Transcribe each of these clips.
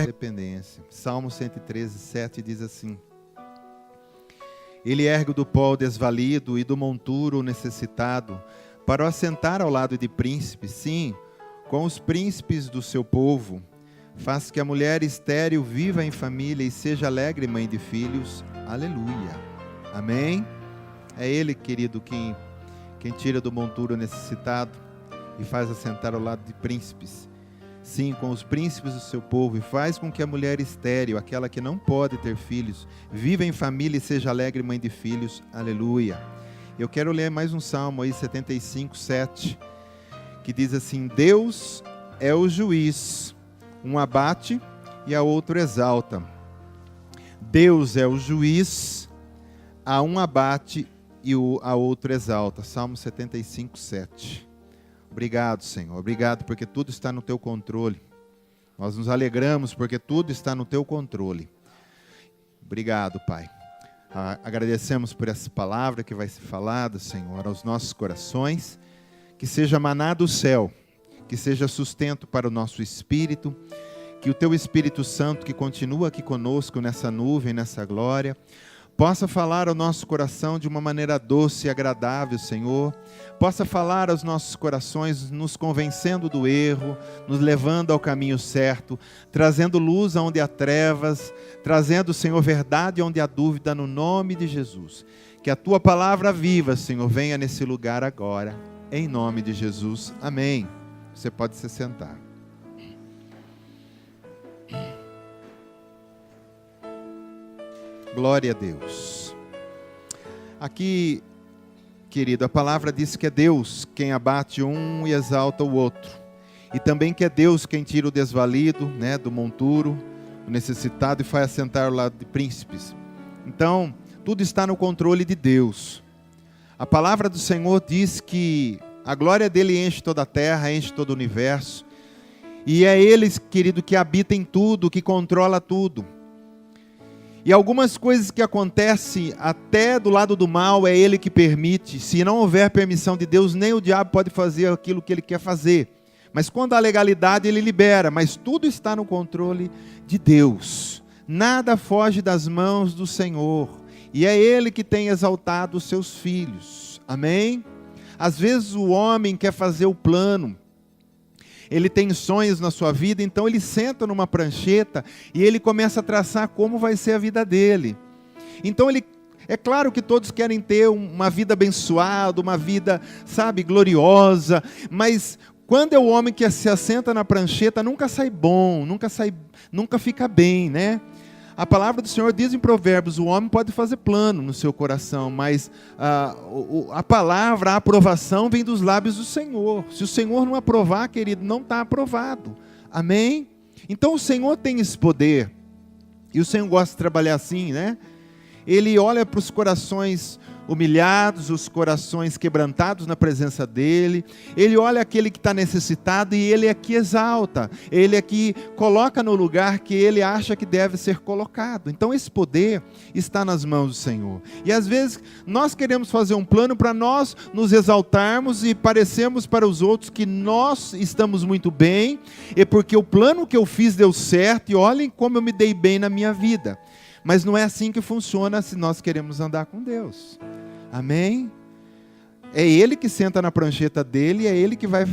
dependência. Salmo 113, 7 diz assim: Ele ergue do pó o desvalido e do monturo o necessitado, para o assentar ao lado de príncipes, sim, com os príncipes do seu povo. Faz que a mulher estéril viva em família e seja alegre mãe de filhos. Aleluia. Amém? É Ele, querido, quem tira do monturo o necessitado e faz assentar ao lado de príncipes. Sim, com os príncipes do seu povo, e faz com que a mulher estéril, aquela que não pode ter filhos, viva em família e seja alegre mãe de filhos. Aleluia. Eu quero ler mais um salmo aí, 75, 7, que diz assim: Deus é o juiz, um abate e a outro exalta. Deus é o juiz, a um abate e a outro exalta. Salmo 75, 7. Obrigado, Senhor. Obrigado porque tudo está no Teu controle. Nós nos alegramos porque tudo está no Teu controle. Obrigado, Pai. Agradecemos por essa palavra que vai ser falada, Senhor, aos nossos corações. Que seja maná do céu, que seja sustento para o nosso espírito. Que o Teu Espírito Santo, que continua aqui conosco nessa nuvem, nessa glória, possa falar ao nosso coração de uma maneira doce e agradável, Senhor. Possa falar aos nossos corações, nos convencendo do erro, nos levando ao caminho certo, trazendo luz onde há trevas, trazendo, Senhor, verdade onde há dúvida, no nome de Jesus. Que a Tua palavra viva, Senhor, venha nesse lugar agora, em nome de Jesus. Amém. Você pode se sentar. Glória a Deus. Aqui, querido, a palavra diz que é Deus quem abate um e exalta o outro. E também que é Deus quem tira o desvalido, né, do monturo, o necessitado, e faz assentar ao lado de príncipes. Então, tudo está no controle de Deus. A palavra do Senhor diz que a glória dele enche toda a terra, enche todo o universo. E é Ele, querido, que habita em tudo, que controla tudo. E algumas coisas que acontecem até do lado do mal, é Ele que permite. Se não houver permissão de Deus, nem o diabo pode fazer aquilo que ele quer fazer. Mas quando há legalidade, Ele libera. Mas tudo está no controle de Deus. Nada foge das mãos do Senhor. E é Ele que tem exaltado os seus filhos. Amém? Às vezes o homem quer fazer o plano. Ele tem sonhos na sua vida, então ele senta numa prancheta e ele começa a traçar como vai ser a vida dele. Então é claro que todos querem ter uma vida abençoada, uma vida, sabe, gloriosa, mas quando é o homem que se assenta na prancheta, nunca sai bom, nunca fica bem, né? A palavra do Senhor diz em Provérbios: o homem pode fazer plano no seu coração, mas a palavra, a aprovação vem dos lábios do Senhor. Se o Senhor não aprovar, querido, não está aprovado. Amém? Então o Senhor tem esse poder. E o Senhor gosta de trabalhar assim, né? Ele olha para os corações humilhados, os corações quebrantados na presença dEle. Ele olha aquele que está necessitado e Ele aqui exalta. Ele aqui coloca no lugar que Ele acha que deve ser colocado. Então esse poder está nas mãos do Senhor. E às vezes nós queremos fazer um plano para nós nos exaltarmos e parecermos para os outros que nós estamos muito bem, e porque o plano que eu fiz deu certo, e olhem como eu me dei bem na minha vida. Mas não é assim que funciona se nós queremos andar com Deus. Amém? É Ele que senta na prancheta dele, e é Ele que vai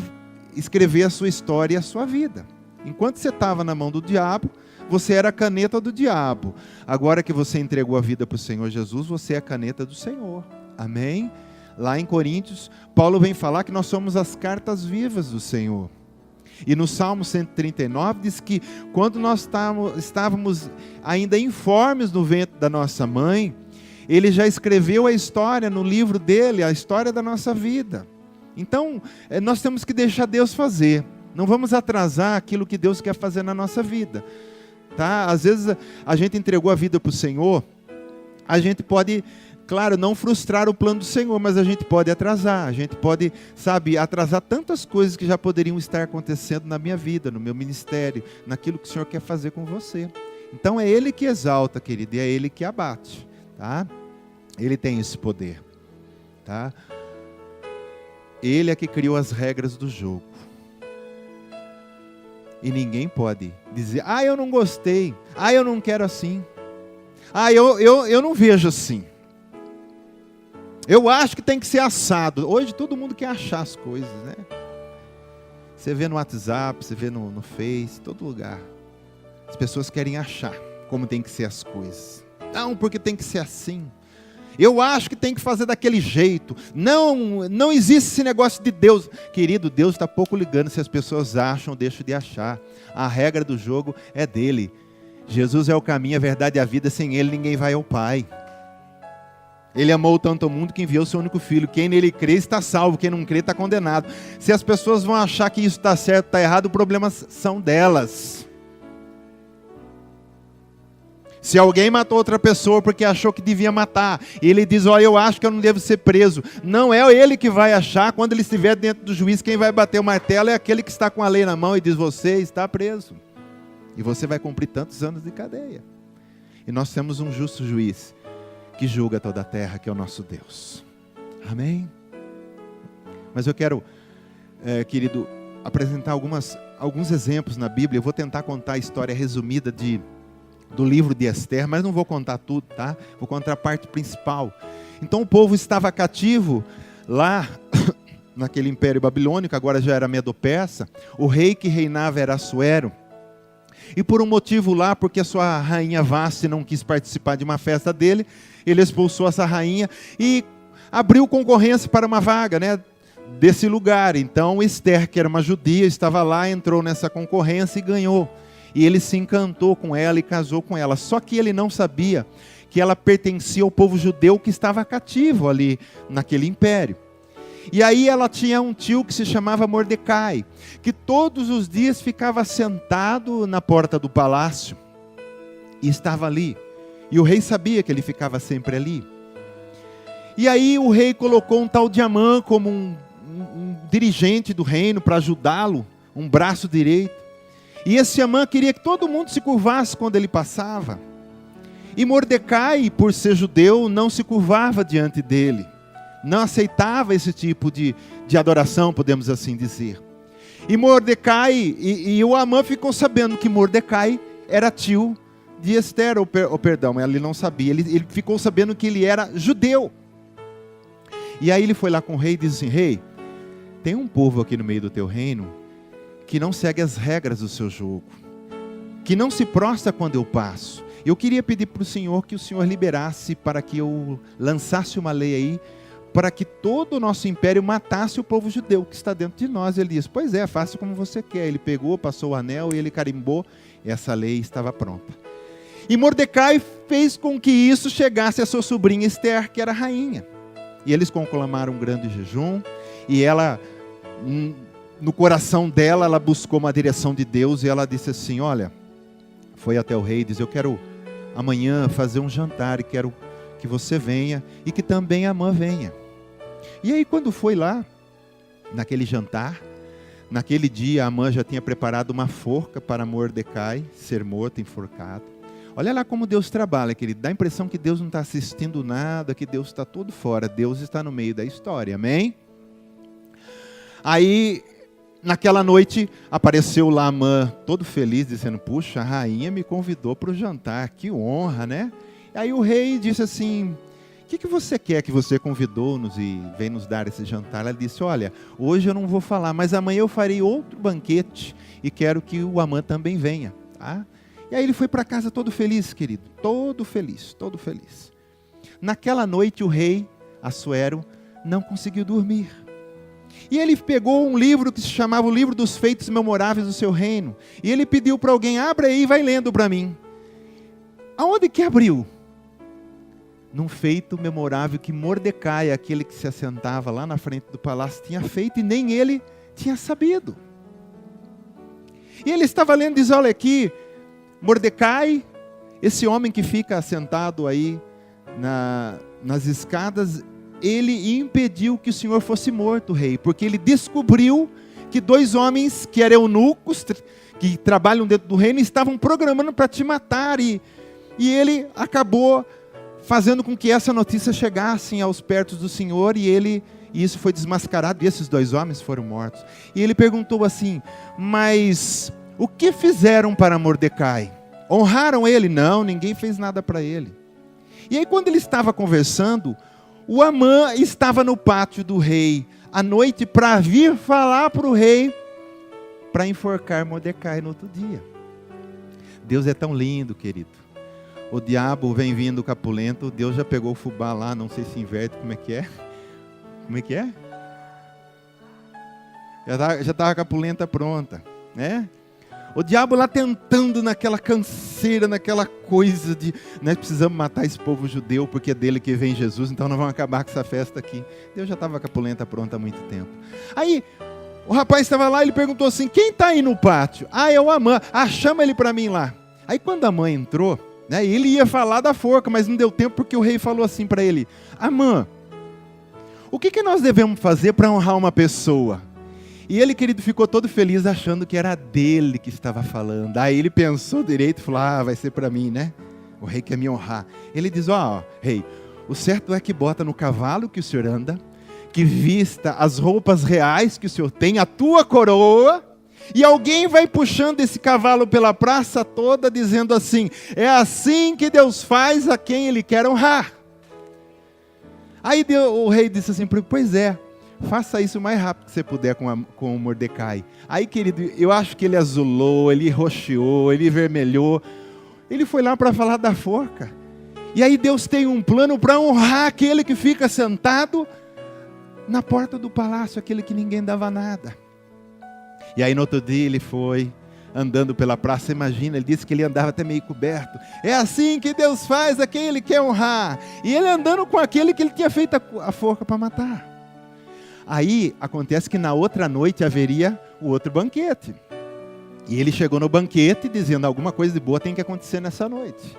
escrever a sua história e a sua vida. Enquanto você estava na mão do diabo, você era a caneta do diabo. Agora que você entregou a vida para o Senhor Jesus, você é a caneta do Senhor. Amém? Lá em Coríntios, Paulo vem falar que nós somos as cartas vivas do Senhor. E no Salmo 139 diz que quando nós estávamos ainda informes no ventre da nossa mãe, Ele já escreveu a história no livro dele, a história da nossa vida. Então, nós temos que deixar Deus fazer. Não vamos atrasar aquilo que Deus quer fazer na nossa vida. Tá? Às vezes a gente entregou a vida para o Senhor, a gente pode, claro, não frustrar o plano do Senhor, mas a gente pode atrasar. A gente pode, sabe, atrasar tantas coisas que já poderiam estar acontecendo na minha vida, no meu ministério, naquilo que o Senhor quer fazer com você. Então é Ele que exalta, querido, e é Ele que abate. Tá? Ele tem esse poder, tá? Ele é que criou as regras do jogo. E ninguém pode dizer, eu não gostei, eu não quero assim, eu não vejo assim. Eu acho que tem que ser assado. Hoje todo mundo quer achar as coisas, né? Você vê no WhatsApp, você vê no Face, todo lugar. As pessoas querem achar como tem que ser as coisas. Não, porque tem que ser assim. Eu acho que tem que fazer daquele jeito. Não existe esse negócio de Deus. Querido, Deus está pouco ligando se as pessoas acham ou deixam de achar. A regra do jogo é dele. Jesus é o caminho, a verdade e a vida. Sem ele ninguém vai ao Pai. Ele amou tanto o mundo que enviou o seu único filho. Quem nele crê está salvo, quem não crê está condenado. Se as pessoas vão achar que isso está certo, está errado, os problemas são delas. Se alguém matou outra pessoa porque achou que devia matar, e ele diz, eu acho que eu não devo ser preso. Não é ele que vai achar. Quando ele estiver dentro do juiz, quem vai bater o martelo é aquele que está com a lei na mão e diz, você está preso. E você vai cumprir tantos anos de cadeia. E nós temos um justo juiz que julga toda a terra, que é o nosso Deus. Amém? Mas eu quero, querido, apresentar alguns exemplos na Bíblia. Eu vou tentar contar a história resumida do livro de Ester, mas não vou contar tudo, tá? Vou contar a parte principal. Então o povo estava cativo lá, naquele império babilônico, agora já era Medo-Persa. O rei que reinava era Assuero. E por um motivo lá, porque a sua rainha Vasti não quis participar de uma festa dele, ele expulsou essa rainha e abriu concorrência para uma vaga, né, desse lugar. Então Ester, que era uma judia, estava lá, entrou nessa concorrência e ganhou. E ele se encantou com ela e casou com ela. Só que ele não sabia que ela pertencia ao povo judeu que estava cativo ali naquele império. E aí ela tinha um tio que se chamava Mordecai, que todos os dias ficava sentado na porta do palácio e estava ali. E o rei sabia que ele ficava sempre ali. E aí o rei colocou um tal de Amã como um dirigente do reino para ajudá-lo, um braço direito. E esse Amã queria que todo mundo se curvasse quando ele passava. E Mordecai, por ser judeu, não se curvava diante dele. Não aceitava esse tipo de adoração, podemos assim dizer. E Mordecai, e o Amã ficou sabendo que Mordecai era tio de Ester, perdão, ele não sabia. Ele ficou sabendo que ele era judeu. E aí ele foi lá com o rei e disse assim, rei, tem um povo aqui no meio do teu reino que não segue as regras do seu jogo, que não se prostra quando eu passo. Eu queria pedir para o Senhor que o Senhor liberasse para que eu lançasse uma lei aí, para que todo o nosso império matasse o povo judeu que está dentro de nós. Ele disse, pois é, faça como você quer. Ele pegou, passou o anel e ele carimbou, e essa lei estava pronta. E Mordecai fez com que isso chegasse a sua sobrinha Ester, que era rainha. E eles conclamaram um grande jejum, e ela, no coração dela, ela buscou uma direção de Deus, e ela disse assim, olha, foi até o rei e disse, eu quero amanhã fazer um jantar, e quero que você venha, e que também Amã venha. E aí quando foi lá, naquele jantar, naquele dia Amã já tinha preparado uma forca para Mordecai ser morto, enforcado. Olha lá como Deus trabalha, querido. Dá a impressão que Deus não está assistindo nada, que Deus está todo fora. Deus está no meio da história, amém? Aí, naquela noite, apareceu lá Amã, todo feliz, dizendo, puxa, a rainha me convidou para o jantar, que honra, né? Aí o rei disse assim, o que você quer que você convidou-nos e vem nos dar esse jantar? Ela disse, olha, hoje eu não vou falar, mas amanhã eu farei outro banquete e quero que o Amã também venha, tá? E aí ele foi para casa todo feliz, querido, todo feliz, todo feliz. Naquela noite o rei, Assuero, não conseguiu dormir. E ele pegou um livro que se chamava o Livro dos Feitos Memoráveis do Seu Reino. E ele pediu para alguém, abre aí e vai lendo para mim. Aonde que abriu? Num feito memorável que Mordecai, aquele que se assentava lá na frente do palácio, tinha feito e nem ele tinha sabido. E ele estava lendo e diz, olha aqui, Mordecai, esse homem que fica sentado aí nas escadas, ele impediu que o Senhor fosse morto, rei, porque ele descobriu que 2 homens que eram eunucos, que trabalham dentro do reino, estavam programando para te matar, e ele acabou fazendo com que essa notícia chegasse aos pertos do Senhor, e isso foi desmascarado, e esses 2 homens foram mortos. E ele perguntou assim, mas O que fizeram para Mordecai? Honraram ele? Não, ninguém fez nada para ele. E aí quando ele estava conversando, o Amã estava no pátio do rei, à noite, para vir falar para o rei, para enforcar Mordecai no outro dia. Deus é tão lindo, querido. O diabo vem vindo capulento, Deus já pegou o fubá lá, não sei se inverte, como é que é? Como é que é? Já estava a capulenta pronta, né? O diabo lá tentando naquela canseira, naquela coisa de nós precisamos matar esse povo judeu porque é dele que vem Jesus, então nós vamos acabar com essa festa aqui. Deus já estava com a polenta pronta há muito tempo. Aí o rapaz estava lá, ele perguntou assim: quem está aí no pátio? Ah, é o Amã. Ah, chama ele para mim lá. Aí quando a mãe entrou, né, ele ia falar da forca, mas não deu tempo porque o rei falou assim para ele: Amã, o que nós devemos fazer para honrar uma pessoa? E ele, querido, ficou todo feliz achando que era dele que estava falando. Aí ele pensou direito e falou: ah, vai ser para mim, né? O rei quer me honrar. Ele diz: ó, rei, o certo é que bota no cavalo que o senhor anda, que vista as roupas reais que o senhor tem, a tua coroa, e alguém vai puxando esse cavalo pela praça toda, dizendo assim: é assim que Deus faz a quem Ele quer honrar. Aí o rei disse assim: pois é, faça isso o mais rápido que você puder com o Mordecai. Aí, querido, eu acho que ele azulou, ele roxeou, ele vermelhou. Ele foi lá para falar da forca. E aí Deus tem um plano para honrar aquele que fica sentado na porta do palácio, aquele que ninguém dava nada. E aí no outro dia ele foi andando pela praça, imagina, ele disse que ele andava até meio coberto. É assim que Deus faz a quem Ele quer honrar. E ele andando com aquele que ele tinha feito a forca para matar. Aí acontece que na outra noite haveria o outro banquete. E ele chegou no banquete dizendo: alguma coisa de boa tem que acontecer nessa noite.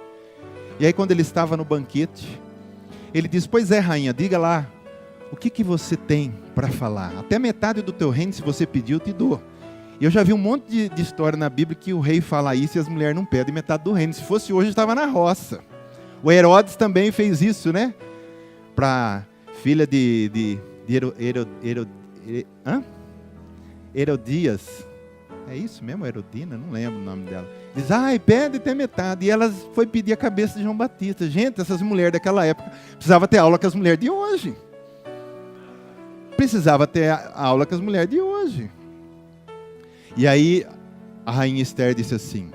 E aí quando ele estava no banquete, ele disse: pois é, rainha, diga lá, o que você tem para falar? Até metade do teu reino, se você pedir, eu te dou. E eu já vi um monte de história na Bíblia que o rei fala isso e as mulheres não pedem metade do reino. Se fosse hoje, estava na roça. O Herodes também fez isso, né? Para filha de Herodias. É isso mesmo, Herodina? Não lembro o nome dela. Diz: ai, pede até metade. E ela foi pedir a cabeça de João Batista. Gente, essas mulheres daquela época precisavam ter aula com as mulheres de hoje. Precisava ter aula com as mulheres de hoje. E aí a rainha Esther disse assim: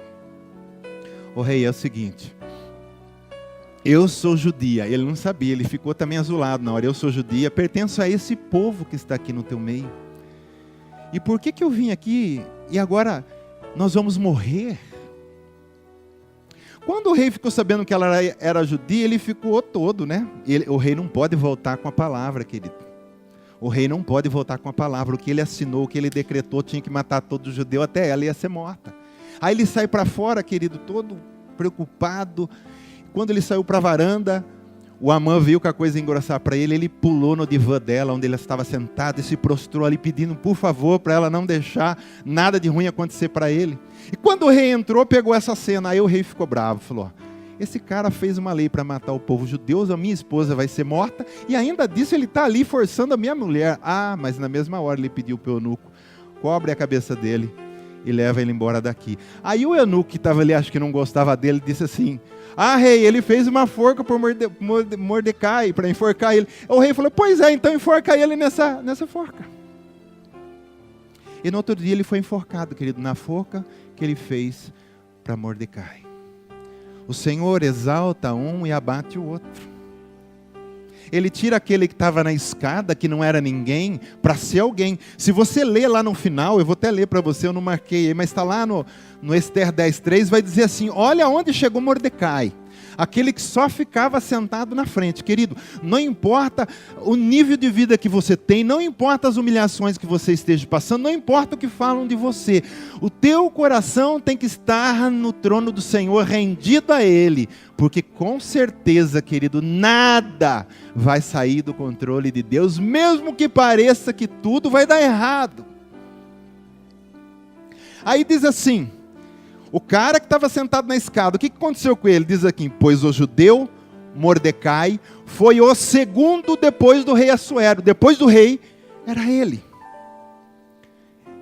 o rei, é o seguinte, eu sou judia. Ele não sabia, ele ficou também azulado na hora. Eu sou judia, pertenço a esse povo que está aqui no teu meio. E por que eu vim aqui e agora nós vamos morrer? Quando o rei ficou sabendo que ela era judia, ele ficou todo, né? O rei não pode voltar com a palavra, querido. O rei não pode voltar com a palavra. O que ele assinou, o que ele decretou, tinha que matar todo judeu, até ela ia ser morta. Aí ele sai para fora, querido, todo preocupado. Quando ele saiu para a varanda, o Amã viu que a coisa ia engrossar para ele. Ele pulou no divã dela, onde ela estava sentada, e se prostrou ali pedindo por favor para ela não deixar nada de ruim acontecer para ele. E quando o rei entrou, pegou essa cena. Aí o rei ficou bravo, falou: esse cara fez uma lei para matar o povo judeu, a minha esposa vai ser morta, e ainda disso ele está ali forçando a minha mulher. Ah, mas na mesma hora ele pediu para o eunuco: cobre a cabeça dele e leva ele embora daqui. Aí o eunuco que estava ali, acho que não gostava dele, disse assim: ah, rei, ele fez uma forca por Mordecai, para enforcar ele. O rei falou: pois é, então enforca ele nessa forca. E no outro dia ele foi enforcado, querido, na forca que ele fez para Mordecai. O Senhor exalta um e abate o outro. Ele tira aquele que estava na escada, que não era ninguém, para ser alguém. Se você ler lá no final, eu vou até ler para você, eu não marquei aí, mas está lá no Esther 10:3, vai dizer assim: olha onde chegou Mordecai. Aquele que só ficava sentado na frente. Querido, não importa o nível de vida que você tem, não importa as humilhações que você esteja passando, não importa o que falam de você, o teu coração tem que estar no trono do Senhor, rendido a Ele, porque com certeza, querido, nada vai sair do controle de Deus, mesmo que pareça que tudo vai dar errado. Aí diz assim, o cara que estava sentado na escada, o que aconteceu com ele? Diz aqui: pois o judeu Mordecai foi o segundo depois do rei Assuero. Depois do rei, era ele.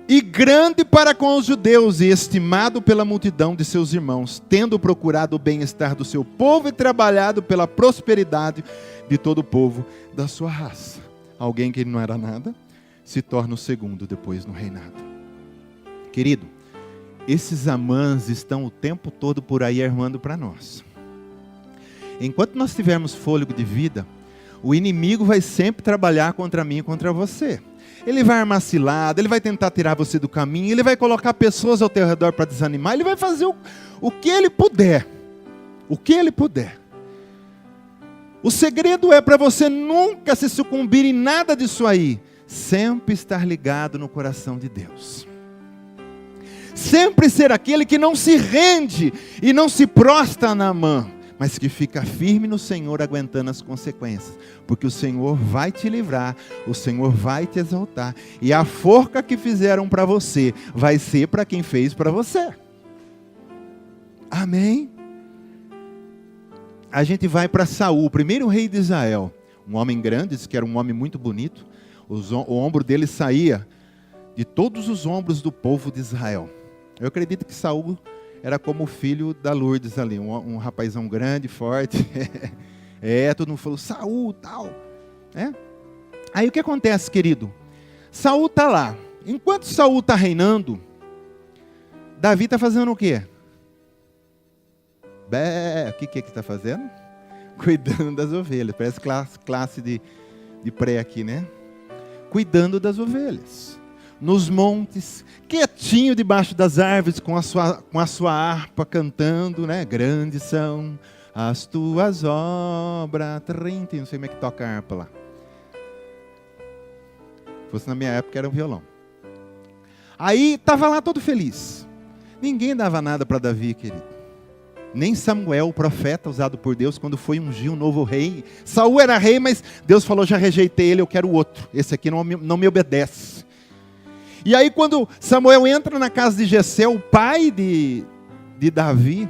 e grande para com os judeus, e estimado pela multidão de seus irmãos, tendo procurado o bem-estar do seu povo e trabalhado pela prosperidade de todo o povo da sua raça. Alguém que não era nada, se torna o segundo depois no reinado. Querido, esses Amãs estão o tempo todo por aí armando para nós. Enquanto nós tivermos fôlego de vida, o inimigo vai sempre trabalhar contra mim e contra você. Ele vai armar cilada, ele vai tentar tirar você do caminho, ele vai colocar pessoas ao teu redor para desanimar, ele vai fazer o que ele puder. O que ele puder. O segredo é para você nunca se sucumbir em nada disso aí. Sempre estar ligado no coração de Deus. Sempre ser aquele que não se rende e não se prostra na mão, mas que fica firme no Senhor, aguentando as consequências. Porque o Senhor vai te livrar, o Senhor vai te exaltar. E a forca que fizeram para você, vai ser para quem fez para você. Amém? A gente vai para Saul, o primeiro rei de Israel. Um homem grande, disse que era um homem muito bonito. O ombro dele saía de todos os ombros do povo de Israel. Eu acredito que Saul era como o filho da Lourdes ali, um rapazão grande, forte. Todo mundo falou, Saul, tal. Aí o que acontece, querido? Saul está lá. Enquanto Saul está reinando, Davi está fazendo o quê? O que está fazendo? Cuidando das ovelhas. Parece classe de pré aqui, né? Cuidando das ovelhas. Nos montes, quietinho debaixo das árvores, com a sua harpa cantando, né? Grandes são as tuas obras. Não sei como é que toca a harpa lá. Se fosse na minha época, era um violão. Aí, estava lá todo feliz. Ninguém dava nada para Davi, querido. Nem Samuel, o profeta usado por Deus, quando foi ungir um novo rei. Saul era rei, mas Deus falou, já rejeitei ele, eu quero outro. Esse aqui não me obedece. E aí quando Samuel entra na casa de Jessé, o pai de Davi,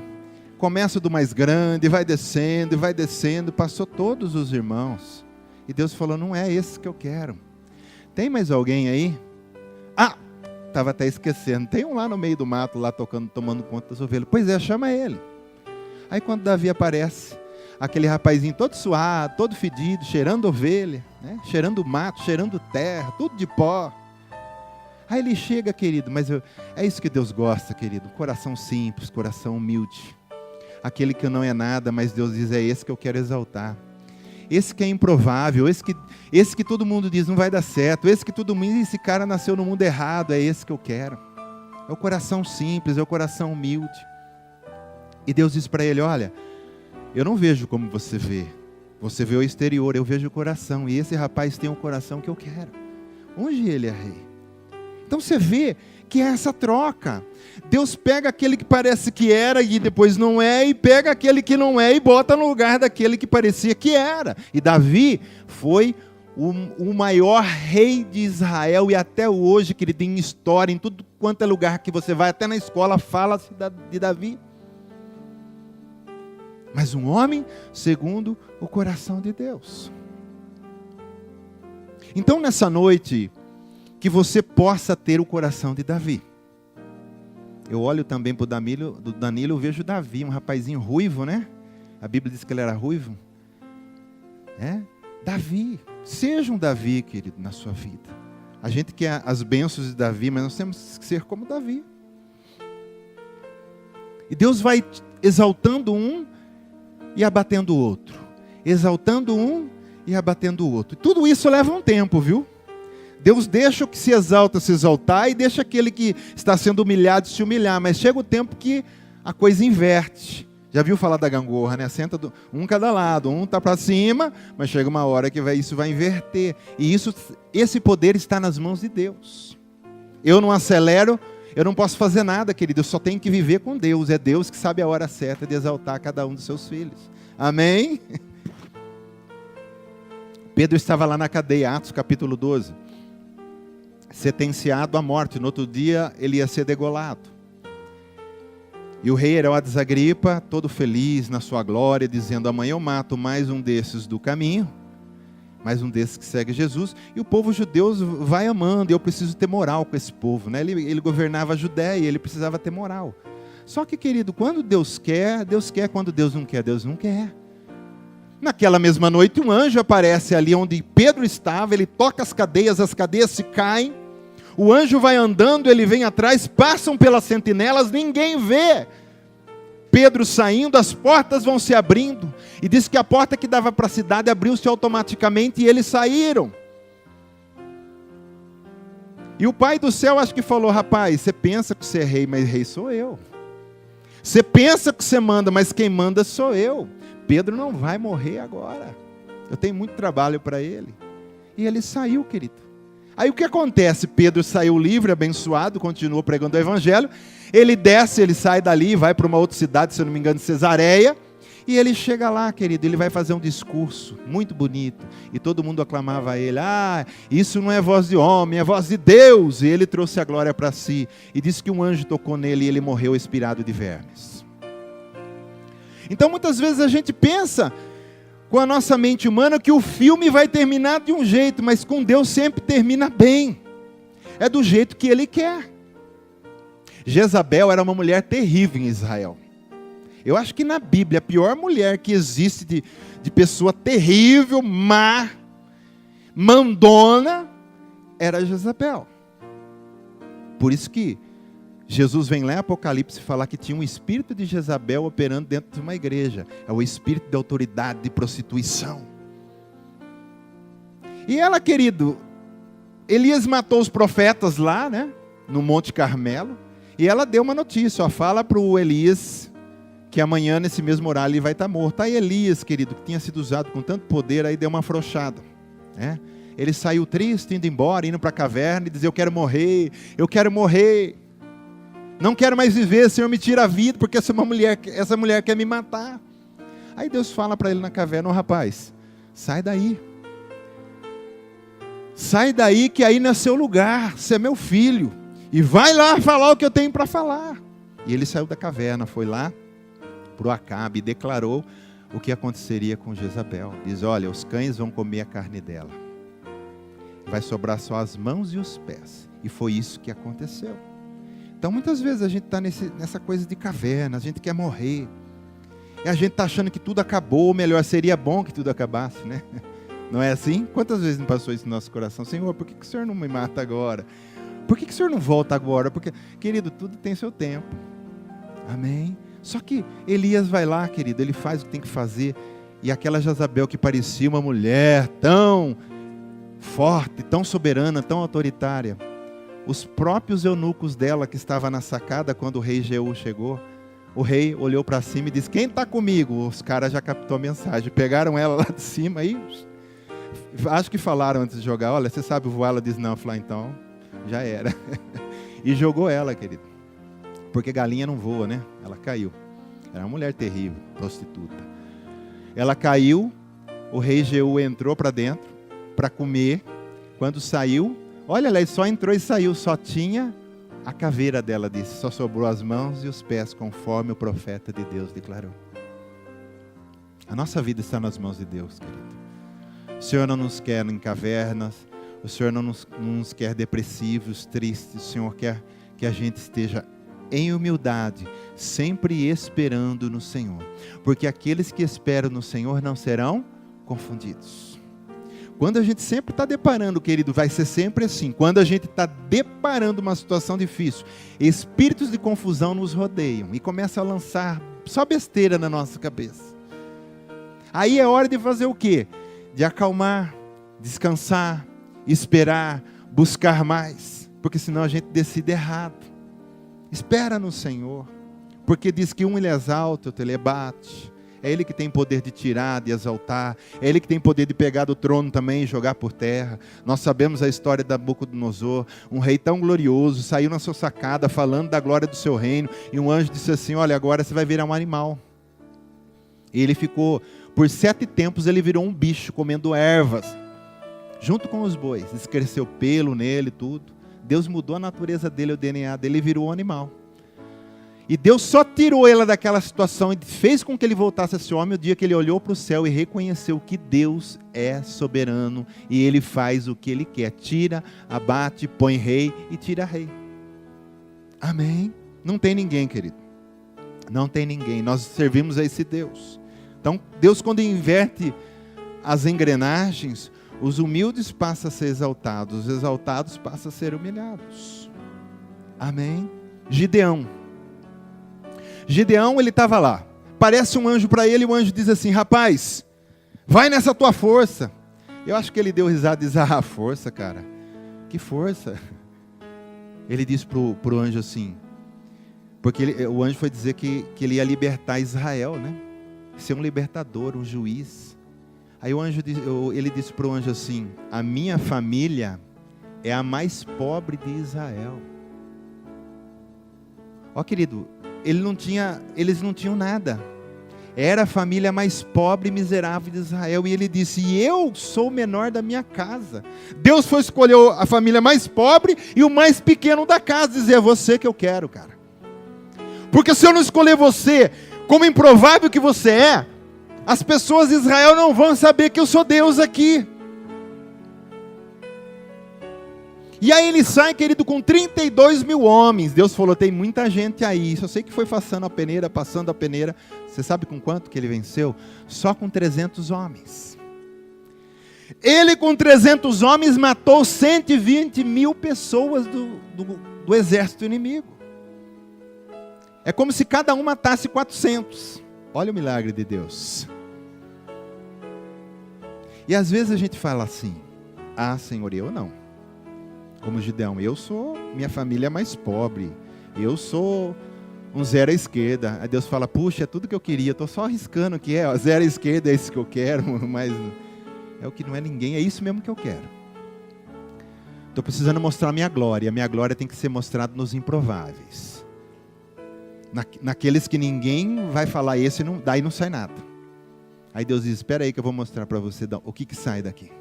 começa do mais grande, vai descendo, passou todos os irmãos. E Deus falou, não é esse que eu quero. Tem mais alguém aí? Estava até esquecendo. Tem um lá no meio do mato, lá tomando conta das ovelhas. Pois é, chama ele. Aí quando Davi aparece, aquele rapazinho todo suado, todo fedido, cheirando ovelha, né? Cheirando mato, cheirando terra, tudo de pó. Aí ele chega, querido, mas é isso que Deus gosta, querido. Coração simples, coração humilde. Aquele que não é nada, mas Deus diz, é esse que eu quero exaltar. Esse que é improvável, esse que todo mundo diz não vai dar certo, esse que todo mundo diz, esse cara nasceu no mundo errado, é esse que eu quero. É o coração simples, é o coração humilde. E Deus diz para ele, olha, eu não vejo como você vê. Você vê o exterior, eu vejo o coração. E esse rapaz tem um coração que eu quero. Unge ele é rei. Então você vê que é essa troca. Deus pega aquele que parece que era e depois não é, e pega aquele que não é e bota no lugar daquele que parecia que era. E Davi foi o maior rei de Israel, e até hoje, que ele tem história, em tudo quanto é lugar que você vai, até na escola fala-se de Davi. Mas um homem segundo o coração de Deus. Então nessa noite, que você possa ter o coração de Davi. Eu olho também para o Danilo, eu vejo Davi, um rapazinho ruivo, né? A Bíblia diz que ele era ruivo. Davi, seja um Davi, querido, na sua vida. A gente quer as bênçãos de Davi, mas nós temos que ser como Davi. E Deus vai exaltando um e abatendo o outro. Exaltando um e abatendo o outro. E tudo isso leva um tempo, viu? Deus deixa o que se exalta se exaltar e deixa aquele que está sendo humilhado se humilhar. Mas chega o tempo que a coisa inverte. Já viu falar da gangorra, né? Senta um cada lado, um está para cima, mas chega uma hora que isso vai inverter. E esse poder está nas mãos de Deus. Eu não acelero, eu não posso fazer nada, querido. Eu só tenho que viver com Deus. É Deus que sabe a hora certa de exaltar cada um dos seus filhos. Amém? Pedro estava lá na cadeia, Atos capítulo 12. Sentenciado à morte. No outro dia ele ia ser degolado. E o rei Herodes Agripa, todo feliz na sua glória, dizendo, amanhã eu mato mais um desses do caminho, mais um desses que segue Jesus, e o povo judeu vai amando, e eu preciso ter moral com esse povo, né? Ele governava a Judéia, ele precisava ter moral. Só que, querido, quando Deus quer, quando Deus não quer. Naquela mesma noite, um anjo aparece ali onde Pedro estava, ele toca as cadeias se caem, o anjo vai andando, ele vem atrás, passam pelas sentinelas, ninguém vê Pedro saindo, as portas vão se abrindo, e diz que a porta que dava para a cidade abriu-se automaticamente, e eles saíram. E o Pai do céu acho que falou: rapaz, você pensa que você é rei, mas rei sou eu. Você pensa que você manda, mas quem manda sou eu. Pedro não vai morrer agora. Eu tenho muito trabalho para ele. E ele saiu, querido. Aí o que acontece? Pedro saiu livre, abençoado, continuou pregando o evangelho. Ele desce, ele sai dali, vai para uma outra cidade, se eu não me engano, Cesareia. E ele chega lá, querido, ele vai fazer um discurso muito bonito. E todo mundo aclamava a ele: ah, isso não é voz de homem, é voz de Deus. E ele trouxe a glória para si. E disse que um anjo tocou nele e ele morreu expirado de vermes. Então muitas vezes a gente pensa com a nossa mente humana que o filme vai terminar de um jeito, mas com Deus sempre termina bem. É do jeito que Ele quer. Jezabel era uma mulher terrível em Israel. Eu acho que na Bíblia a pior mulher que existe de pessoa terrível, má, mandona, era Jezabel. Por isso que Jesus vem lá em Apocalipse falar que tinha um espírito de Jezabel operando dentro de uma igreja. É o espírito de autoridade, de prostituição. E ela, querido, Elias matou os profetas lá, né, no Monte Carmelo. E ela deu uma notícia, ó, fala para o Elias que amanhã nesse mesmo horário ele vai estar morto. Aí Elias, querido, que tinha sido usado com tanto poder, aí deu uma afrouxada, né? Ele saiu triste, indo embora, indo para a caverna e dizia: eu quero morrer, não quero mais viver, Senhor, me tira a vida, porque essa mulher quer me matar. Aí Deus fala para ele na caverna: ô rapaz, sai daí que aí não é seu lugar, você é meu filho, e vai lá falar o que eu tenho para falar. E ele saiu da caverna, foi lá para o Acabe e declarou o que aconteceria com Jezabel. Diz: olha, os cães vão comer a carne dela, vai sobrar só as mãos e os pés. E foi isso que aconteceu. Então muitas vezes a gente está nessa coisa de caverna, a gente quer morrer, e a gente está achando que tudo acabou, ou melhor, seria bom que tudo acabasse, né? Não é assim? Quantas vezes não passou isso no nosso coração? Senhor, por que o Senhor não me mata agora? Por que o Senhor não volta agora? Porque, querido, tudo tem seu tempo. Amém? Só que Elias vai lá, querido, ele faz o que tem que fazer, e aquela Jezabel que parecia uma mulher tão forte, tão soberana, tão autoritária, os próprios eunucos dela que estavam na sacada quando o rei Jeú chegou, o rei olhou para cima e disse: quem está comigo? Os caras já captou a mensagem, pegaram ela lá de cima e acho que falaram antes de jogar: olha, você sabe voar? Ela disse: não. Falei: então, já era. E jogou ela, querido, porque galinha não voa, né? Ela caiu. Era uma mulher terrível, prostituta. Ela caiu, o rei Jeú entrou para dentro para comer. Quando saiu, olha lá, ele só entrou e saiu, só tinha a caveira dela, disse, só sobrou as mãos e os pés, conforme o profeta de Deus declarou. A nossa vida está nas mãos de Deus, querido. O Senhor não nos quer em cavernas, o Senhor não nos quer depressivos, tristes. O Senhor quer que a gente esteja em humildade, sempre esperando no Senhor, porque aqueles que esperam no Senhor não serão confundidos. Quando a gente sempre está deparando, querido, vai ser sempre assim. Quando a gente está deparando uma situação difícil, espíritos de confusão nos rodeiam e começam a lançar só besteira na nossa cabeça. Aí é hora de fazer o quê? De acalmar, descansar, esperar, buscar mais, porque senão a gente decide errado. Espera no Senhor, porque diz que um Ele exalta, outro Ele abate. É Ele que tem poder de tirar, de exaltar. É Ele que tem poder de pegar do trono também e jogar por terra. Nós sabemos a história de Nabucodonosor, um rei tão glorioso, saiu na sua sacada falando da glória do seu reino, e um anjo disse assim: olha, agora você vai virar um animal. E ele ficou, por 7 tempos ele virou um bicho comendo ervas, junto com os bois. Cresceu pelo nele, tudo. Deus mudou a natureza dele, o DNA dele, e virou um animal. E Deus só tirou ela daquela situação e fez com que ele voltasse a ser homem o dia que ele olhou para o céu e reconheceu que Deus é soberano e ele faz o que ele quer. Tira, abate, põe rei e tira rei. Amém? Não tem ninguém, querido. Não tem ninguém. Nós servimos a esse Deus. Então, Deus, quando inverte as engrenagens, os humildes passam a ser exaltados, os exaltados passam a ser humilhados. Amém? Gideão, ele estava lá. Parece um anjo para ele, e o anjo diz assim: rapaz, vai nessa tua força. Eu acho que ele deu risada e diz: ah, força, cara. Que força? Ele disse para o anjo assim, porque o anjo foi dizer que ele ia libertar Israel, né? Ser um libertador, um juiz. Aí ele disse para o anjo assim: a minha família é a mais pobre de Israel. Ó, querido, eles não tinham nada. Era a família mais pobre e miserável de Israel. E ele disse: e eu sou o menor da minha casa. Deus foi escolher a família mais pobre e o mais pequeno da casa. Dizer: é você que eu quero, cara. Porque se eu não escolher você, como improvável que você é, as pessoas de Israel não vão saber que eu sou Deus aqui. E aí ele sai, querido, com 32 mil homens. Deus falou: tem muita gente aí. Só sei que foi passando a peneira. Você sabe com quanto que ele venceu? Só com 300 homens. Ele com 300 homens matou 120 mil pessoas do exército inimigo. É como se cada um matasse 400. Olha o milagre de Deus. E às vezes a gente fala assim: ah, Senhor, eu não. Como Gideão, minha família é mais pobre, eu sou um zero à esquerda. Aí Deus fala: puxa, é tudo que eu queria, estou só arriscando que zero à esquerda é isso que eu quero, mas é o que não é ninguém, é isso mesmo que eu quero. Estou precisando mostrar a minha glória tem que ser mostrada nos improváveis. Naqueles que ninguém vai falar esse, daí não sai nada. Aí Deus diz: espera aí que eu vou mostrar para você o que sai daqui.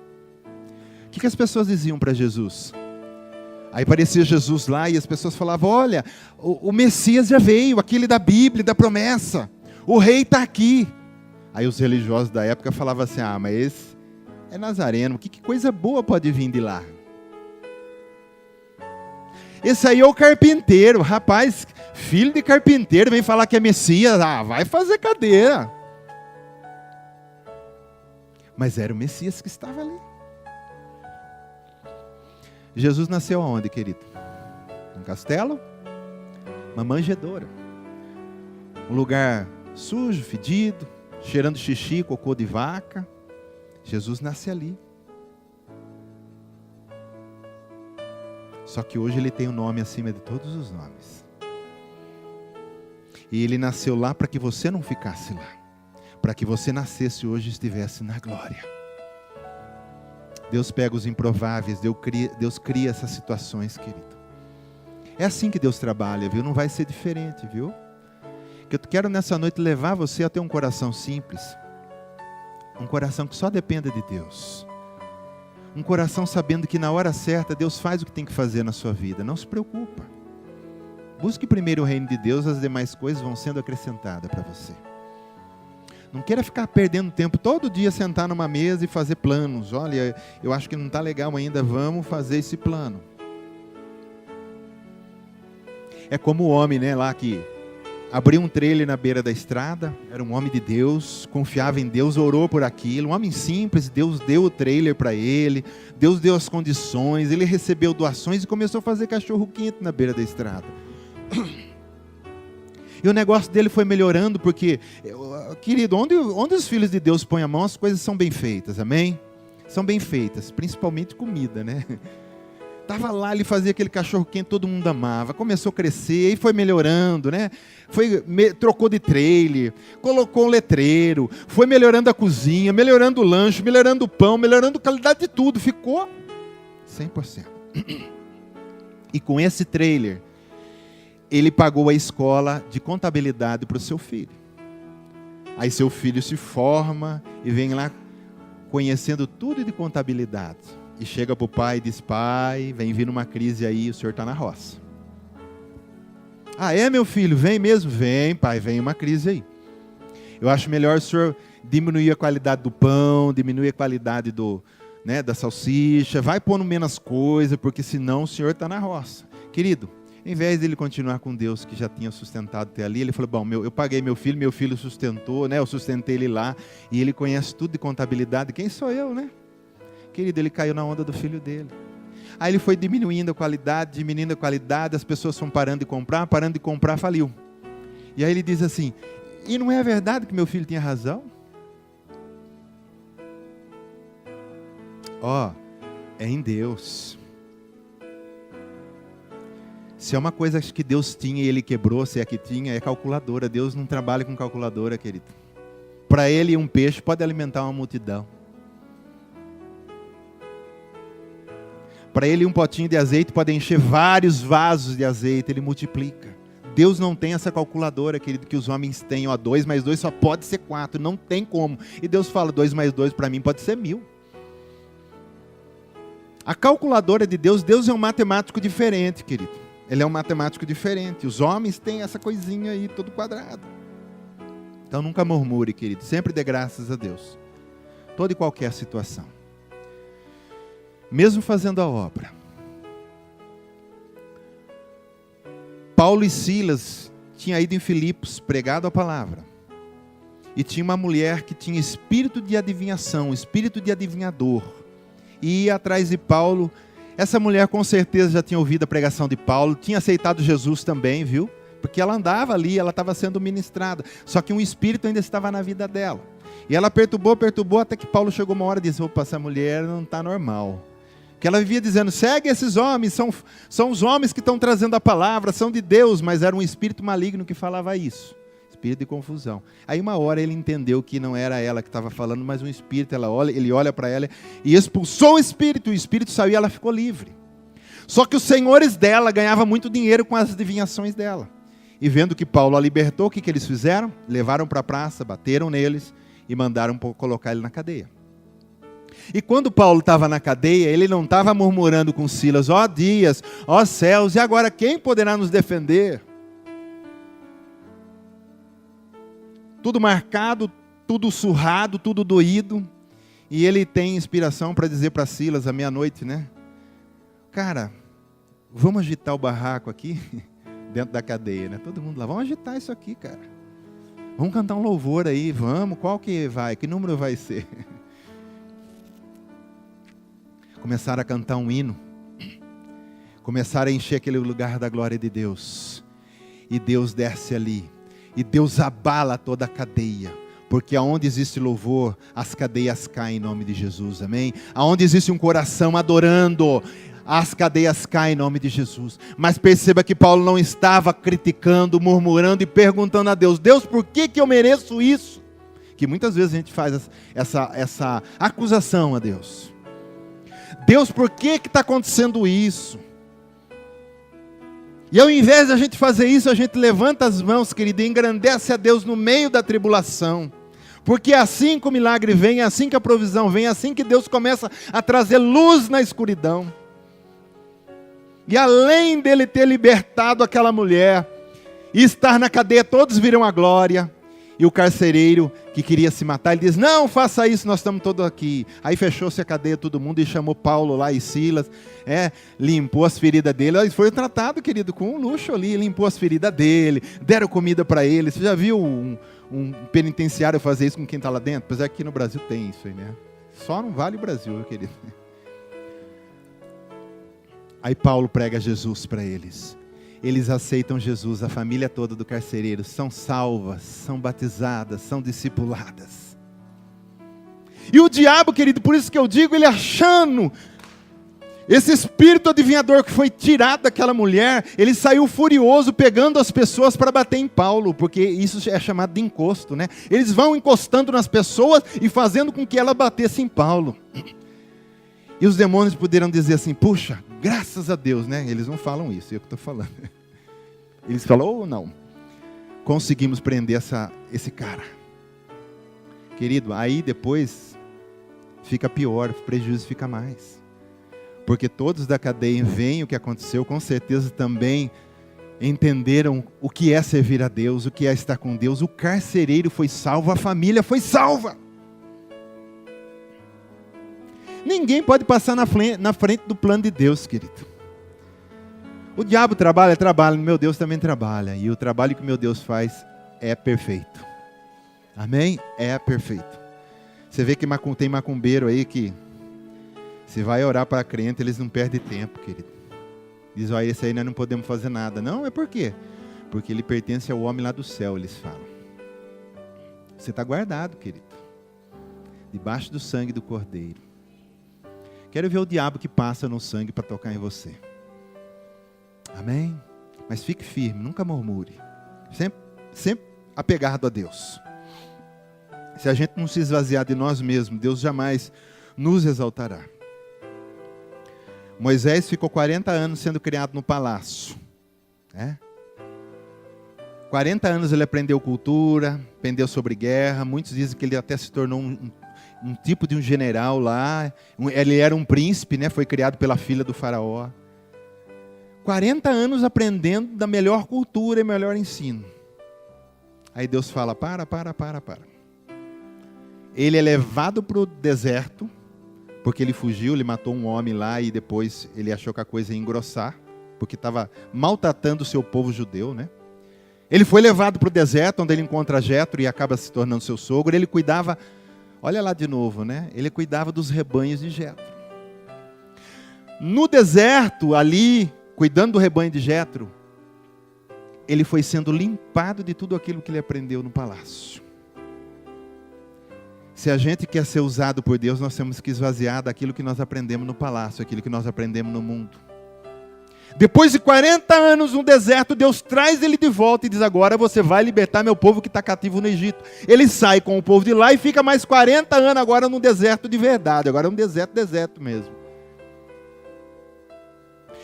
O que as pessoas diziam para Jesus? Aí aparecia Jesus lá e as pessoas falavam: olha, o Messias já veio, aquele da Bíblia, da promessa. O rei está aqui. Aí os religiosos da época falavam assim: ah, mas esse é nazareno, que coisa boa pode vir de lá? Esse aí é o carpinteiro, rapaz, filho de carpinteiro, vem falar que é Messias, vai fazer cadeira. Mas era o Messias que estava ali. Jesus nasceu aonde, querido? Um castelo? Uma manjedoura. Um lugar sujo, fedido, cheirando xixi, cocô de vaca. Jesus nasce ali. Só que hoje ele tem um nome acima de todos os nomes. E ele nasceu lá para que você não ficasse lá. Para que você nascesse hoje e estivesse na glória. Deus pega os improváveis, Deus cria essas situações, querido. É assim que Deus trabalha, viu? Não vai ser diferente, viu? Que eu quero nessa noite levar você a ter um coração simples. Um coração que só dependa de Deus. Um coração sabendo que na hora certa Deus faz o que tem que fazer na sua vida. Não se preocupa. Busque primeiro o reino de Deus, as demais coisas vão sendo acrescentadas para você. Não queira ficar perdendo tempo todo dia, sentar numa mesa e fazer planos. Olha, eu acho que não está legal ainda, vamos fazer esse plano. É como o homem, né, lá que abriu um trailer na beira da estrada, era um homem de Deus, confiava em Deus, orou por aquilo, um homem simples, Deus deu o trailer para ele, Deus deu as condições, ele recebeu doações e começou a fazer cachorro quente na beira da estrada. E o negócio dele foi melhorando, porque, querido, onde os filhos de Deus põem a mão, as coisas são bem feitas, amém? São bem feitas, principalmente comida, né? Estava lá, ele fazia aquele cachorro quente, todo mundo amava, começou a crescer, e foi melhorando, né? Trocou de trailer, colocou um letreiro, foi melhorando a cozinha, melhorando o lanche, melhorando o pão, melhorando a qualidade de tudo, ficou 100%. E com esse trailer, ele pagou a escola de contabilidade para o seu filho. Aí seu filho se forma e vem lá conhecendo tudo de contabilidade. E chega para o pai e diz: pai, vem vir uma crise aí, o senhor está na roça. Ah, é, meu filho? Vem mesmo? Vem, pai, vem uma crise aí. Eu acho melhor o senhor diminuir a qualidade do pão, diminuir a qualidade da salsicha, vai pondo menos coisa, porque senão o senhor está na roça. Querido, em vez dele continuar com Deus, que já tinha sustentado até ali, ele falou, bom, eu paguei meu filho sustentou, né? Eu sustentei ele lá, e ele conhece tudo de contabilidade, quem sou eu, né? Querido, ele caiu na onda do filho dele. Aí ele foi diminuindo a qualidade, as pessoas foram parando de comprar, faliu. E aí ele diz assim, e não é verdade que meu filho tinha razão? É em Deus. Se é uma coisa que Deus tinha e ele quebrou, se é que tinha, é calculadora. Deus não trabalha com calculadora, querido. Para ele, um peixe pode alimentar uma multidão. Para ele, um potinho de azeite pode encher vários vasos de azeite, ele multiplica. Deus não tem essa calculadora, querido, que os homens têm. 2 mais 2 só pode ser 4, não tem como. E Deus fala, 2 mais 2 para mim pode ser 1000. A calculadora de Deus é um matemático diferente, querido. Ele é um matemático diferente. Os homens têm essa coisinha aí, todo quadrado. Então nunca murmure, querido. Sempre dê graças a Deus. Toda e qualquer situação. Mesmo fazendo a obra. Paulo e Silas tinham ido em Filipos, pregado a palavra. E tinha uma mulher que tinha espírito de adivinhação, espírito de adivinhador. E ia atrás de Paulo. Essa mulher com certeza já tinha ouvido a pregação de Paulo, tinha aceitado Jesus também, viu? Porque ela andava ali, ela estava sendo ministrada. Só que um espírito ainda estava na vida dela. E ela perturbou, até que Paulo chegou uma hora e disse, opa, essa mulher não está normal. Que ela vivia dizendo, segue esses homens, são os homens que estão trazendo a palavra, são de Deus, mas era um espírito maligno que falava isso. Espírito de confusão. Aí uma hora ele entendeu que não era ela que estava falando, mas um espírito, ele olha para ela e expulsou o espírito saiu e ela ficou livre. Só que os senhores dela ganhavam muito dinheiro com as adivinhações dela. E vendo que Paulo a libertou, o que eles fizeram? Levaram para a praça, bateram neles e mandaram colocar ele na cadeia. E quando Paulo estava na cadeia, ele não estava murmurando com Silas, ó dias, ó céus, e agora quem poderá nos defender? Tudo marcado, tudo surrado, tudo doído. E ele tem inspiração para dizer para Silas à meia-noite, né? Cara, vamos agitar o barraco aqui, dentro da cadeia, né? Todo mundo lá, vamos agitar isso aqui, cara. Vamos cantar um louvor aí, vamos, qual que vai? Que número vai ser? Começaram a cantar um hino. Começaram a encher aquele lugar da glória de Deus. E Deus desce ali. E Deus abala toda a cadeia. Porque aonde existe louvor, as cadeias caem em nome de Jesus, amém? Aonde existe um coração adorando, as cadeias caem em nome de Jesus. Mas perceba que Paulo não estava criticando, murmurando e perguntando a Deus, Deus, por que eu mereço isso? Que muitas vezes a gente faz essa acusação a Deus. Deus, por que está acontecendo isso? E ao invés de a gente fazer isso, a gente levanta as mãos, querido, e engrandece a Deus no meio da tribulação. Porque é assim que o milagre vem, é assim que a provisão vem, é assim que Deus começa a trazer luz na escuridão. E além dele ter libertado aquela mulher, e estar na cadeia, todos viram a glória. E o carcereiro que queria se matar, ele diz, não, faça isso, nós estamos todos aqui. Aí fechou-se a cadeia, todo mundo, e chamou Paulo lá e Silas, limpou as feridas dele. Ele foi tratado, querido, com um luxo ali, limpou as feridas dele, deram comida para ele. Você já viu um penitenciário fazer isso com quem está lá dentro? Apesar que aqui no Brasil tem isso aí, né? Só não vale o Brasil, meu querido. Aí Paulo prega Jesus para eles. Eles aceitam Jesus, a família toda do carcereiro, são salvas, são batizadas, são discipuladas. E o diabo, querido, por isso que eu digo, ele achando, esse espírito adivinhador que foi tirado daquela mulher, ele saiu furioso, pegando as pessoas para bater em Paulo, porque isso é chamado de encosto, né? Eles vão encostando nas pessoas e fazendo com que ela batesse em Paulo. E os demônios puderam dizer assim, puxa, graças a Deus, né? Eles não falam isso, eu que estou falando. Eles falam, ou não, conseguimos prender esse cara. Querido, aí depois fica pior, o prejuízo fica mais. Porque todos da cadeia veem o que aconteceu, com certeza também entenderam o que é servir a Deus, o que é estar com Deus. O carcereiro foi salvo, a família foi salva. Ninguém pode passar na frente do plano de Deus, querido. O diabo trabalha, meu Deus também trabalha. E o trabalho que meu Deus faz é perfeito. Amém? É perfeito. Você vê que tem macumbeiro aí que você vai orar para crente, eles não perdem tempo, querido. Diz, ó, esse aí nós não podemos fazer nada. Não, é por quê? Porque ele pertence ao homem lá do céu, eles falam. Você está guardado, querido. Debaixo do sangue do Cordeiro. Quero ver o diabo que passa no sangue para tocar em você. Amém? Mas fique firme, nunca murmure. Sempre apegado a Deus. Se a gente não se esvaziar de nós mesmos, Deus jamais nos exaltará. Moisés ficou 40 anos sendo criado no palácio. 40 anos ele aprendeu cultura, aprendeu sobre guerra. Muitos dizem que ele até se tornou um tipo de um general lá. Ele era um príncipe, né? Foi criado pela filha do faraó. 40 anos aprendendo da melhor cultura e melhor ensino. Aí Deus fala, para. Ele é levado para o deserto, porque ele fugiu, ele matou um homem lá e depois ele achou que a coisa ia engrossar, porque estava maltratando o seu povo judeu, né? Ele foi levado para o deserto, onde ele encontra Jetro e acaba se tornando seu sogro. Ele cuidava, olha lá de novo, né? Ele cuidava dos rebanhos de Jetro. No deserto, ali, cuidando do rebanho de Jetro, ele foi sendo limpado de tudo aquilo que ele aprendeu no palácio. Se a gente quer ser usado por Deus, nós temos que esvaziar daquilo que nós aprendemos no palácio, aquilo que nós aprendemos no mundo. Depois de 40 anos no deserto, Deus traz ele de volta e diz, agora você vai libertar meu povo que está cativo no Egito. Ele sai com o povo de lá e fica mais 40 anos agora no deserto de verdade. Agora é um deserto mesmo.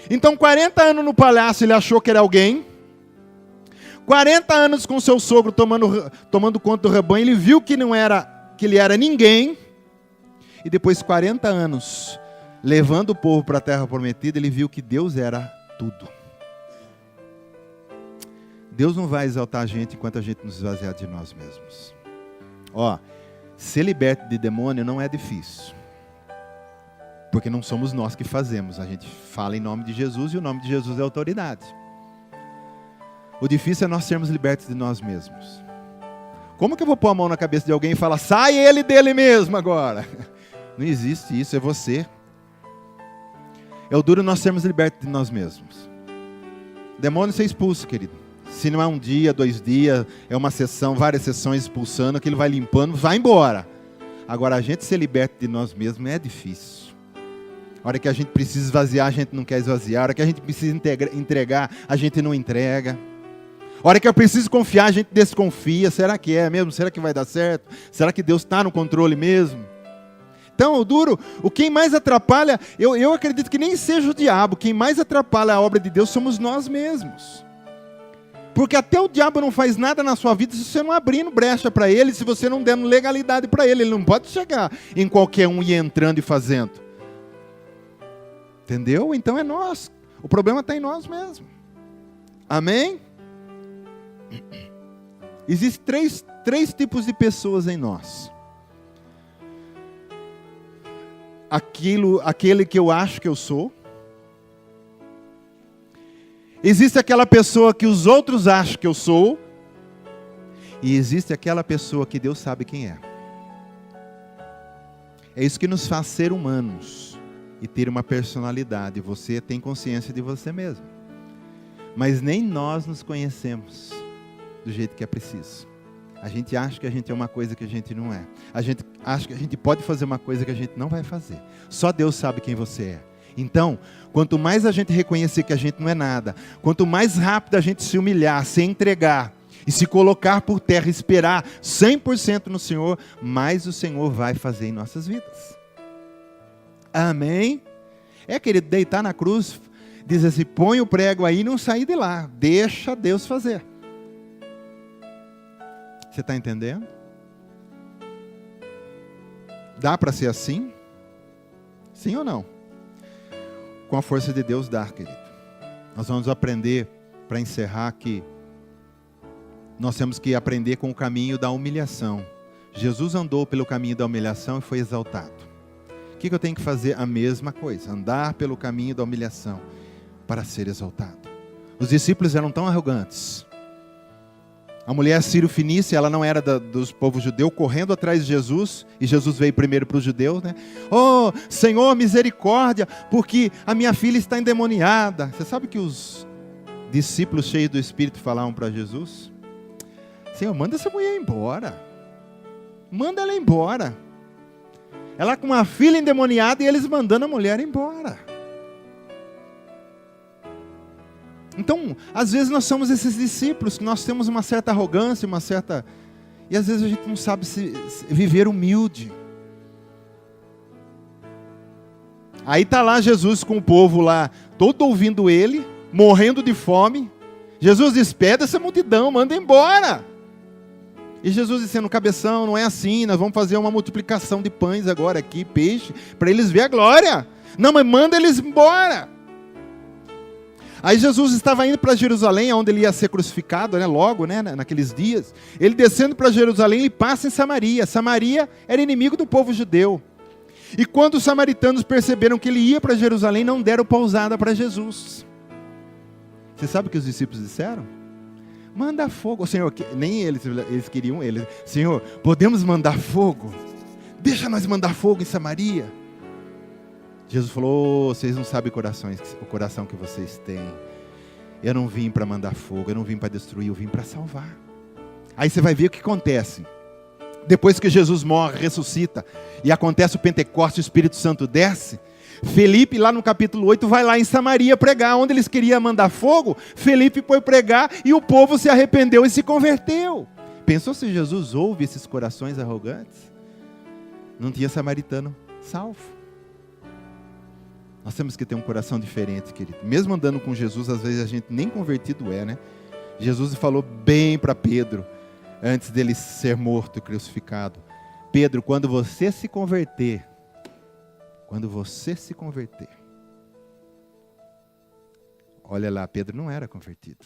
Então 40 anos no palácio ele achou que era alguém. 40 anos com seu sogro tomando conta do rebanho, ele viu que ele era ninguém. E depois de 40 anos, levando o povo para a terra prometida, ele viu que Deus era tudo. Deus não vai exaltar a gente enquanto a gente nos esvaziar de nós mesmos. Ser liberto de demônio não é difícil. Porque não somos nós que fazemos. A gente fala em nome de Jesus e o nome de Jesus é autoridade. O difícil é nós sermos libertos de nós mesmos. Como que eu vou pôr a mão na cabeça de alguém e falar, sai ele dele mesmo agora? Não existe isso, é você. É o duro nós sermos libertos de nós mesmos. Demônio ser expulso, querido. Se não é um dia, 2 dias, é uma sessão, várias sessões expulsando, aquilo vai limpando, vai embora. Agora, a gente ser liberto de nós mesmos é difícil. A hora que a gente precisa esvaziar, a gente não quer esvaziar. A hora que a gente precisa entregar, a gente não entrega. A hora que eu preciso confiar, a gente desconfia. Será que é mesmo? Será que vai dar certo? Será que Deus está no controle mesmo? Então, o duro, quem mais atrapalha, eu acredito que nem seja o diabo. Quem mais atrapalha a obra de Deus somos nós mesmos. Porque até o diabo não faz nada na sua vida se você não abrir brecha para ele, se você não der legalidade para ele. Ele não pode chegar em qualquer um e ir entrando e fazendo. Entendeu? Então é nós. O problema está em nós mesmos. Amém? Existem três tipos de pessoas em nós. Aquele que eu acho que eu sou. Existe aquela pessoa que os outros acham que eu sou. E existe aquela pessoa que Deus sabe quem é. É isso que nos faz ser humanos e ter uma personalidade. Você tem consciência de você mesmo. Mas nem nós nos conhecemos do jeito que é preciso. A gente acha que a gente é uma coisa que a gente não é. A gente acha que a gente pode fazer uma coisa que a gente não vai fazer. Só Deus sabe quem você é. Então, quanto mais a gente reconhecer que a gente não é nada, quanto mais rápido a gente se humilhar, se entregar e se colocar por terra, esperar 100% no Senhor, mais o Senhor vai fazer em nossas vidas. Amém? Querido, deitar na cruz, diz assim, põe o prego aí e não sair de lá. Deixa Deus fazer. Você está entendendo? Dá para ser assim? Sim ou não? Com a força de Deus dá, querido. Nós vamos aprender para encerrar, que nós temos que aprender com o caminho da humilhação. Jesus andou pelo caminho da humilhação e foi exaltado. O que eu tenho que fazer? A mesma coisa, andar pelo caminho da humilhação para ser exaltado. Os discípulos eram tão arrogantes. A mulher sírio-fenícia, ela não era dos povos judeus, correndo atrás de Jesus, e Jesus veio primeiro para os judeus, né? Oh, Senhor, misericórdia, porque a minha filha está endemoniada. Você sabe que os discípulos cheios do Espírito falavam para Jesus? Senhor, manda essa mulher embora. Manda ela embora. Ela com uma filha endemoniada e eles mandando a mulher embora. Então, às vezes nós somos esses discípulos, que nós temos uma certa arrogância, e às vezes a gente não sabe se viver humilde. Aí está lá Jesus com o povo lá, todo ouvindo ele, morrendo de fome. Jesus despede essa multidão, manda embora. E Jesus dizendo, cabeção, não é assim, nós vamos fazer uma multiplicação de pães agora aqui, peixe, para eles verem a glória. Não, mas manda eles embora. Aí Jesus estava indo para Jerusalém, onde ele ia ser crucificado, né, logo, né, naqueles dias. Ele descendo para Jerusalém, ele passa em Samaria. Samaria era inimigo do povo judeu. E quando os samaritanos perceberam que ele ia para Jerusalém, não deram pousada para Jesus. Você sabe o que os discípulos disseram? Manda fogo. Senhor, nem eles queriam, Senhor, podemos mandar fogo? Deixa nós mandar fogo em Samaria. Jesus falou, vocês não sabem o coração que vocês têm. Eu não vim para mandar fogo, eu não vim para destruir, eu vim para salvar. Aí você vai ver o que acontece. Depois que Jesus morre, ressuscita, e acontece o Pentecostes, o Espírito Santo desce, Felipe, lá no capítulo 8, vai lá em Samaria pregar. Onde eles queriam mandar fogo, Felipe foi pregar, e o povo se arrependeu e se converteu. Pensou se Jesus ouve esses corações arrogantes? Não tinha samaritano salvo. Nós temos que ter um coração diferente, querido. Mesmo andando com Jesus, às vezes a gente nem convertido é, né? Jesus falou bem para Pedro, antes dele ser morto e crucificado. Pedro, quando você se converter, olha lá, Pedro não era convertido.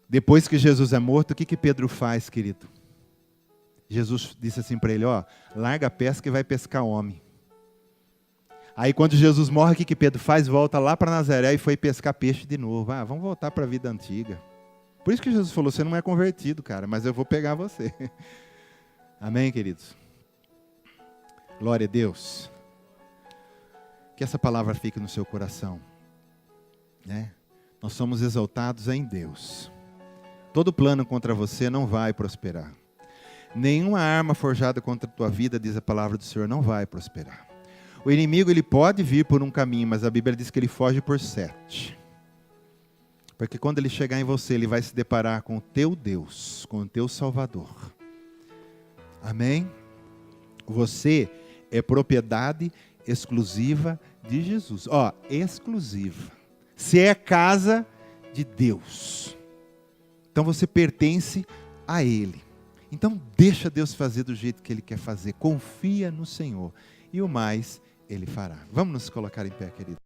Depois que Jesus é morto, o que Pedro faz, querido? Jesus disse assim para ele, ó, larga a pesca e vai pescar homem. Aí quando Jesus morre, o que Pedro faz? Volta lá para Nazaré e foi pescar peixe de novo. Vamos voltar para a vida antiga. Por isso que Jesus falou, você não é convertido, cara, mas eu vou pegar você. Amém, queridos? Glória a Deus. Que essa palavra fique no seu coração, né? Nós somos exaltados em Deus. Todo plano contra você não vai prosperar. Nenhuma arma forjada contra a tua vida, diz a palavra do Senhor, não vai prosperar. O inimigo, ele pode vir por um caminho, mas a Bíblia diz que ele foge por 7. Porque quando ele chegar em você, ele vai se deparar com o teu Deus, com o teu Salvador. Amém? Você é propriedade exclusiva de Jesus. Ó, exclusiva. Você é casa de Deus. Então você pertence a Ele. Então deixa Deus fazer do jeito que Ele quer fazer. Confia no Senhor. E o mais Ele fará. Vamos nos colocar em pé, querido.